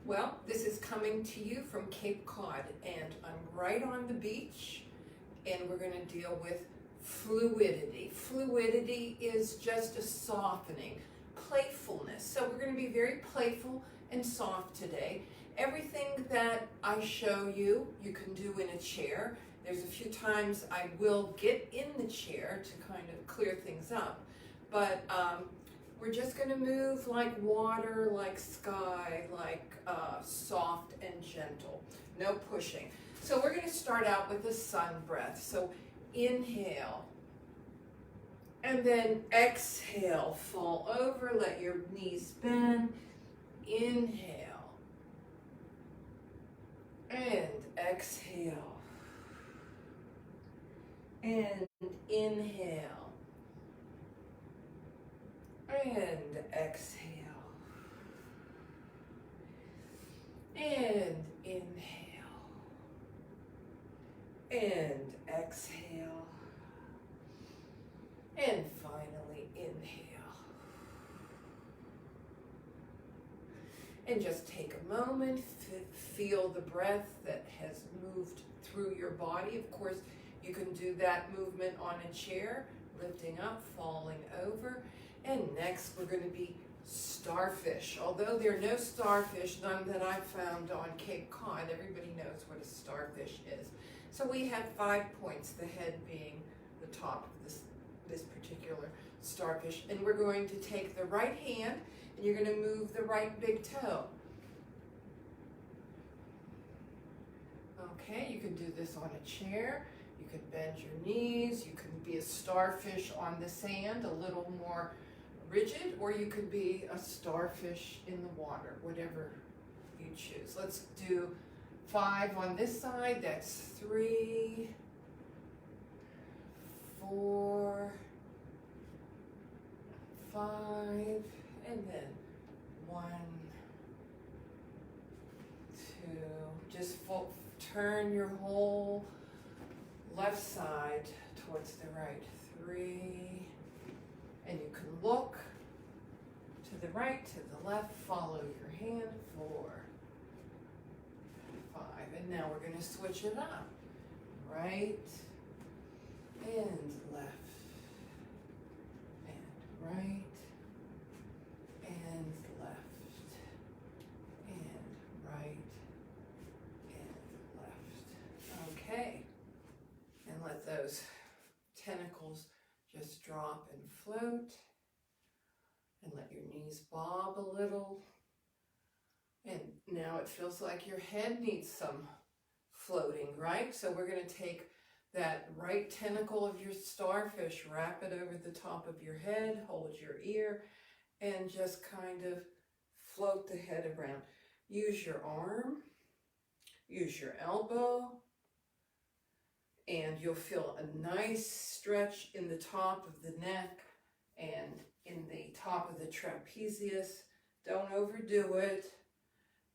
Well, this is coming to you from Cape Cod, and I'm right on the beach, and we're going to deal with fluidity. Fluidity is just a softening, playfulness. So we're going to be very playful and soft today. Everything that I show you, you can do in a chair. There's a few times I will get in the chair to kind of clear things up, but we're just going to move like water, like sky, like soft and gentle. No pushing. So we're going to start out with a sun breath. So inhale. And then exhale. Fall over. Let your knees bend. Inhale. And exhale. And inhale. And exhale. And inhale. And exhale. And finally inhale. And just take a moment, feel the breath that has moved through your body. Of course, you can do that movement on a chair, lifting up, falling over. And next we're going to be starfish. Although there are no starfish, none that I've found on Cape Cod, everybody knows what a starfish is. So we have 5 points, the head being the top of this particular starfish. And we're going to take the right hand and you're going to move the right big toe. Okay, you can do this on a chair. You can bend your knees. You can be a starfish on the sand, a little more rigid, or you could be a starfish in the water, whatever you choose. Let's do 5 on this side. That's 3, 4, 5, and then 1, 2. Just turn your whole left side towards the right. 3. And you can look to the right, to the left, follow your hand. 4, 5. And now we're going to switch it up. Right and left. And right and left. And right and left. Okay. And let those tentacles just drop and float, and let your knees bob a little. And now it feels like your head needs some floating, right? So we're going to take that right tentacle of your starfish, wrap it over the top of your head, hold your ear, and just kind of float the head around. Use your arm, use your elbow, and you'll feel a nice stretch in the top of the neck and in the top of the trapezius. Don't overdo it,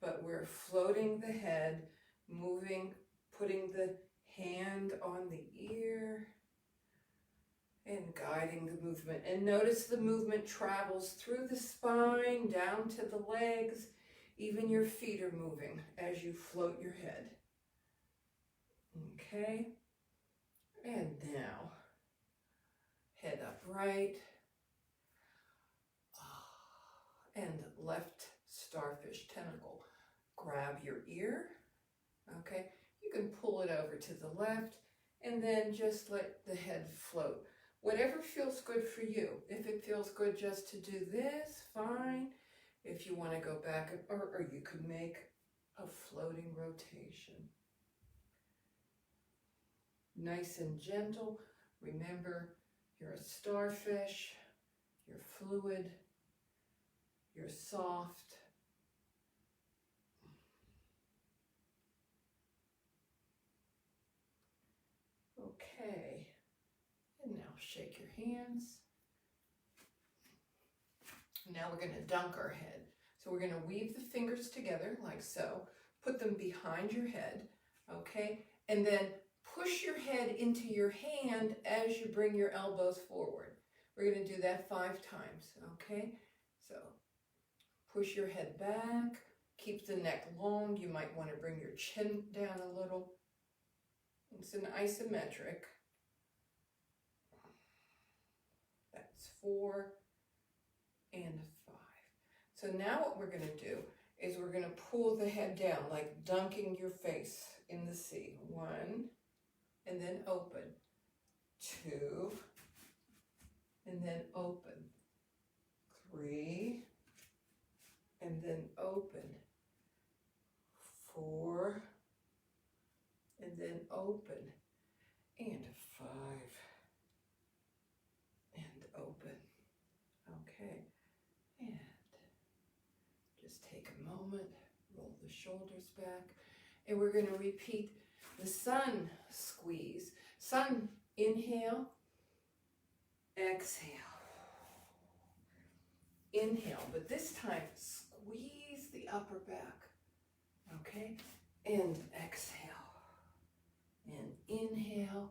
but we're floating the head, moving, putting the hand on the ear and guiding the movement. And notice the movement travels through the spine, down to the legs. Even your feet are moving as you float your head. Okay? And now, head upright, and left starfish tentacle. Grab your ear, okay? You can pull it over to the left, and then just let the head float. Whatever feels good for you. If it feels good just to do this, fine. If you want to go back, or you could make a floating rotation. Nice and gentle. Remember, you're a starfish, you're fluid, you're soft. Okay, and now shake your hands. Now we're going to dunk our head. So we're going to weave the fingers together like so. Put them behind your head, okay? And then push your head into your hand as you bring your elbows forward. We're going to do that 5 times, okay? So push your head back, Keep the neck long. You might want to bring your chin down a little. It's an isometric. That's 4 and 5. So now what we're going to do is we're going to pull the head down, like dunking your face in the sea. 1, and then open. 2, and then open. 3, and then open. 4, and then open. And 5, and open. Okay, and just take a moment, roll the shoulders back, and we're going to repeat the sun squeeze. Sun, inhale, exhale. Inhale, but this time squeeze the upper back, okay? And exhale. And inhale,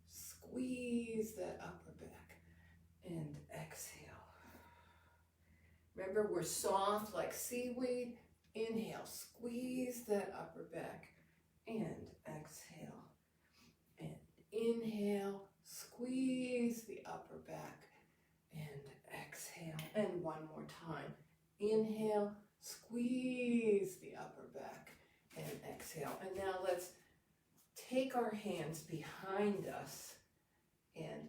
squeeze that upper back, and exhale. Remember, we're soft like seaweed. Inhale, squeeze that upper back, and exhale. And inhale, squeeze the upper back, and exhale. And one more time. Inhale, squeeze the upper back, and exhale. And now let's take our hands behind us and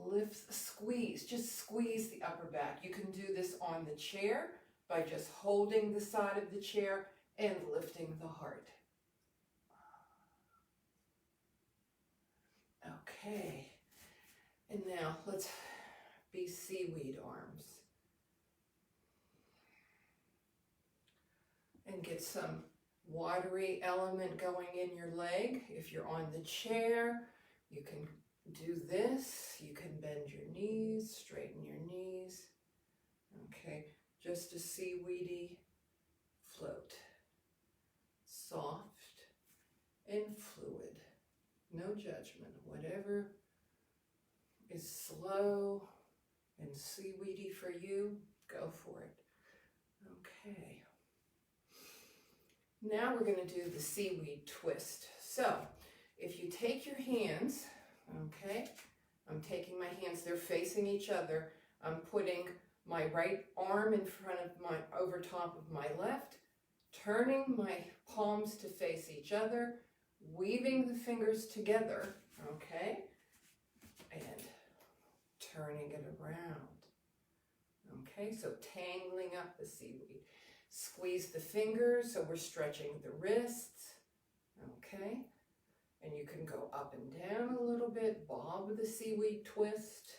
lift, squeeze, just squeeze the upper back. You can do this on the chair by just holding the side of the chair and lifting the heart. Okay, and now let's be seaweed arms. And get some watery element going in your leg. If you're on the chair, you can do this. You can bend your knees, straighten your knees. Okay, just a seaweedy float. Soft and fluid. No judgment. Whatever is slow and seaweedy for you, go for it. Okay. Now we're going to do the seaweed twist. So, if you take your hands, okay, I'm taking my hands, they're facing each other. I'm putting my right arm in front of over top of my left, turning my palms to face each other, weaving the fingers together, okay, and turning it around. Okay, so tangling up the seaweed. Squeeze the fingers, so we're stretching the wrists, okay? And you can go up and down a little bit, bob the seaweed twist.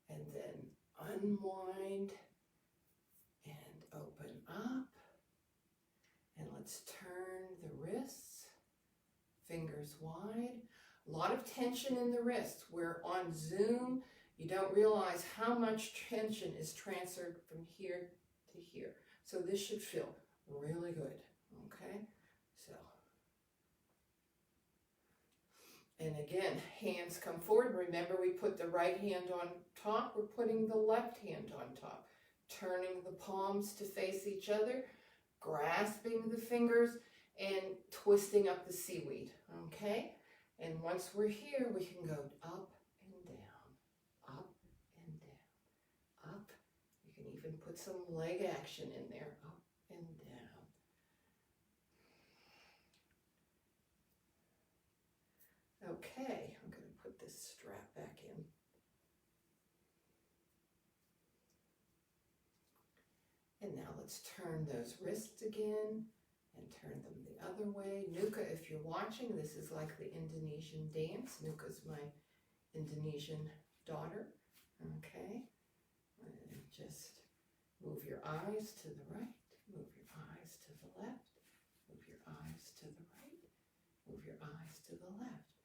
And then unwind and open up. And let's turn the wrists, fingers wide. A lot of tension in the wrists. We're on Zoom. You don't realize how much tension is transferred from here to here. So this should feel really good, okay? So, and again, hands come forward. Remember, we put the right hand on top. We're putting the left hand on top. Turning the palms to face each other, grasping the fingers, and twisting up the seaweed, okay? And once we're here, we can go up and down, up and down, up. You can even put some leg action in there, up and down. Okay, I'm going to put this strap back in. And now let's turn those wrists again and turn them the other way. Nuka, if you're watching, this is like the Indonesian dance. Nuka's my Indonesian daughter. Okay, and just move your eyes to the right, move your eyes to the left, move your eyes to the right, move your eyes to the left.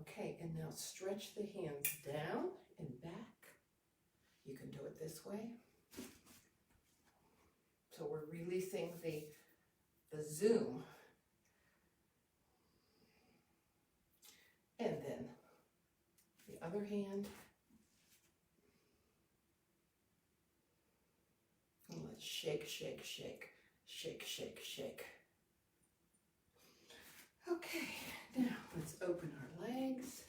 Okay, and now stretch the hands down and back. You can do it this way. So we're releasing the zoom. And then the other hand. shake, shake, shake, shake, shake, shake. Okay, now let's open our legs,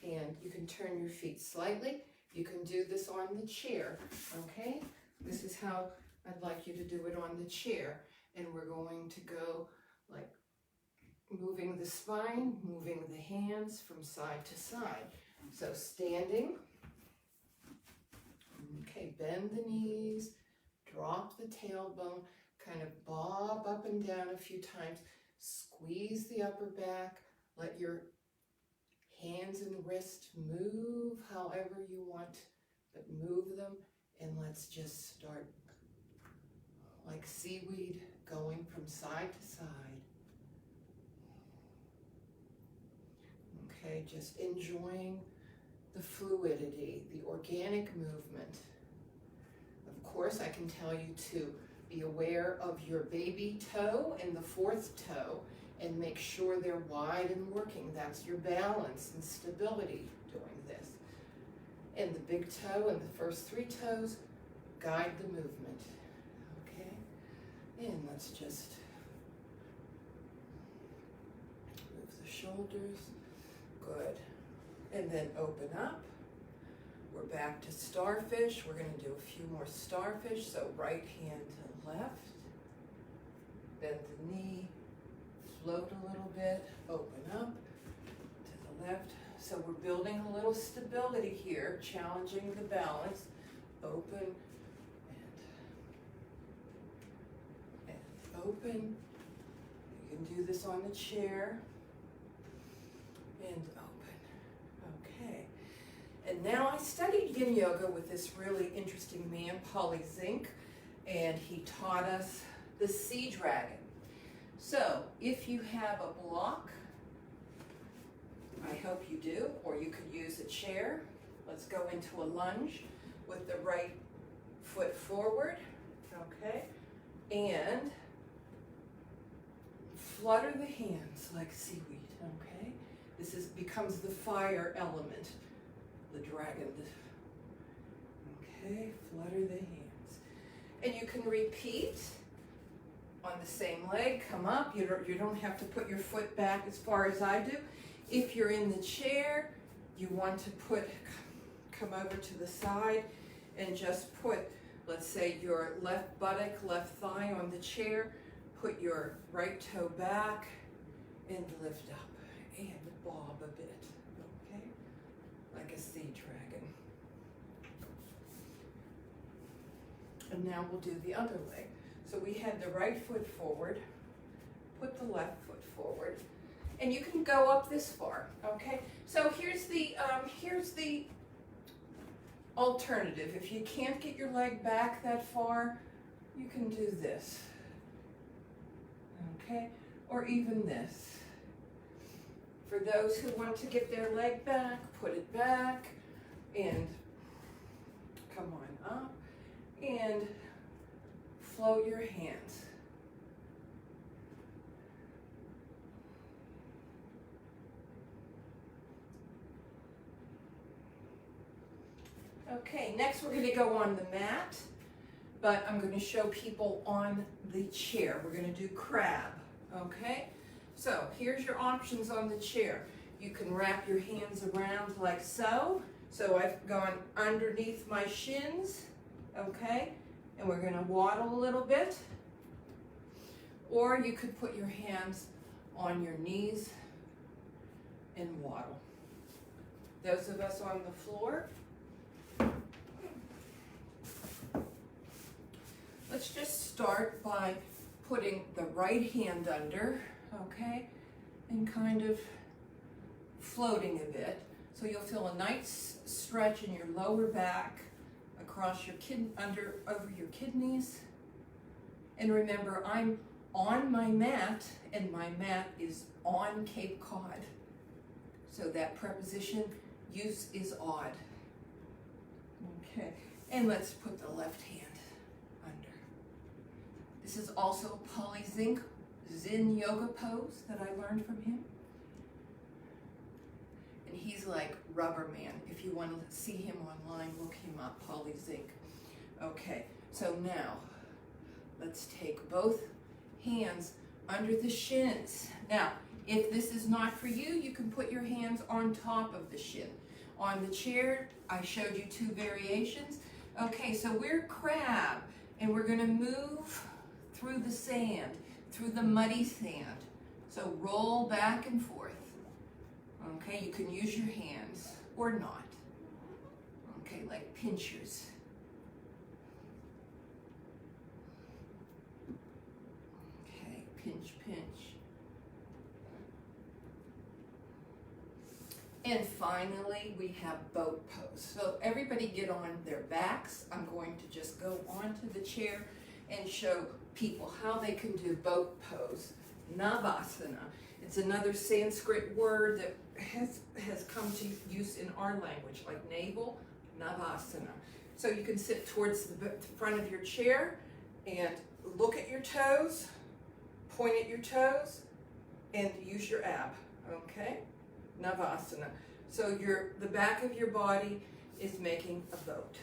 and you can turn your feet slightly. You can do this on the chair, okay? This is how I'd like you to do it on the chair. And we're going to go like moving the spine, moving the hands from side to side. So standing, okay, bend the knees, drop the tailbone, kind of bob up and down a few times, squeeze the upper back, let your hands and wrists move however you want, but move them, and let's just start like seaweed going from side to side. Okay, just enjoying the fluidity, the organic movement. Of course, I can tell you to be aware of your baby toe and the fourth toe and make sure they're wide and working. That's your balance and stability doing this. And the big toe and the first three toes guide the movement. Okay? And let's just move the shoulders. Good. And then open up. We're back to starfish. We're going to do a few more starfish. So right hand to left. Bend the knee. Float a little bit. Open up to the left. So we're building a little stability here, challenging the balance. Open and open. You can do this on the chair. And open. Okay. And now I studied yin yoga with this really interesting man, Polly Zink, and he taught us the sea dragon. So if you have a block, I hope you do, or you could use a chair. Let's go into a lunge with the right foot forward, okay? And flutter the hands like seaweed, okay? This becomes the fire element, the dragon. Okay, flutter the hands. And you can repeat on the same leg, come up. You don't have to put your foot back as far as I do. If you're in the chair, you want to come over to the side and just put, let's say, your left buttock, left thigh on the chair. Put your right toe back and lift up and bob a bit, okay? Like a sea dragon. And now we'll do the other leg. So we had the right foot forward, put the left foot forward, and you can go up this far, okay? So here's the alternative. If you can't get your leg back that far, you can do this, okay? Or even this. For those who want to get their leg back, put it back, and come on up, and float your hands. Okay, next we're going to go on the mat, but I'm going to show people on the chair. We're going to do crab, okay? So here's your options on the chair. You can wrap your hands around like so. So I've gone underneath my shins, okay? And we're going to waddle a little bit. Or you could put your hands on your knees and waddle. Those of us on the floor, let's just start by putting the right hand under, okay, and kind of floating a bit. So you'll feel a nice stretch in your lower back, across your over your kidneys. And remember, I'm on my mat, and my mat is on Cape Cod. So that preposition use is odd. Okay, and let's put the left hand under. This is also Polly Zink Zen yoga pose that I learned from him. And he's like Rubber Man. If you want to see him online, look him up, Polly Zink. Okay, so now Let's take both hands under the shins. Now, if this is not for you, you can put your hands on top of the shin. On the chair, I showed you 2 variations. Okay, so we're crab, and we're gonna move through the sand, through the muddy sand. So roll back and forth. Okay, you can use your hands or not. Okay, like pinchers. Okay, pinch, pinch. And finally, we have boat pose. So everybody get on their backs. I'm going to just go onto the chair and show people how they can do boat pose. Navasana. It's another Sanskrit word that has come to use in our language, like navel, Navasana. So you can sit towards the front of your chair and look at your toes, point at your toes, and use your ab, okay? Navasana. So the back of your body is making a boat.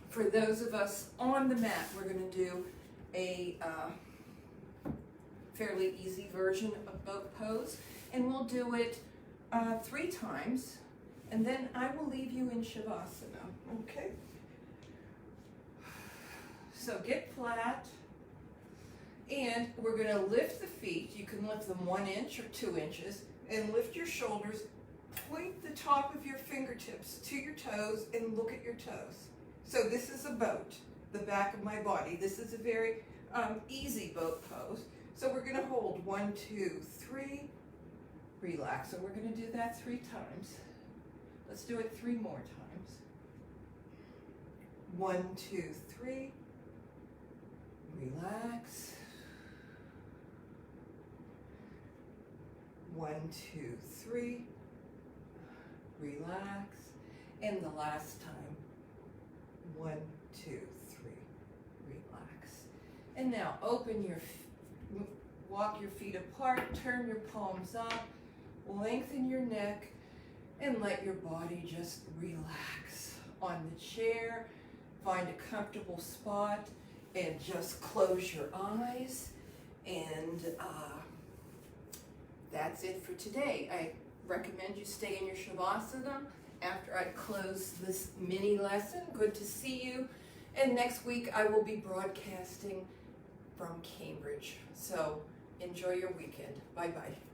For those of us on the mat, we're going to do a fairly easy version of boat pose, and we'll do it 3 times, and then I will leave you in Shavasana, okay? So get flat, and we're going to lift the feet. You can lift them 1 inch or 2 inches, and lift your shoulders, point the top of your fingertips to your toes, and look at your toes. So this is a boat, the back of my body. This is a very easy boat pose. So we're going to hold 1, 2, 3, relax. And we're going to do that 3 times. Let's do it 3 more times. 1, 2, 3, relax. 1, 2, 3, relax. And the last time. 1, 2, 3, relax. And now open walk your feet apart, turn your palms up, lengthen your neck, and let your body just relax on the chair. Find a comfortable spot and just close your eyes. And that's it for today. I recommend you stay in your Shavasana after I close this mini lesson. Good to see you. And next week I will be broadcasting from Cambridge. So enjoy your weekend. Bye-bye.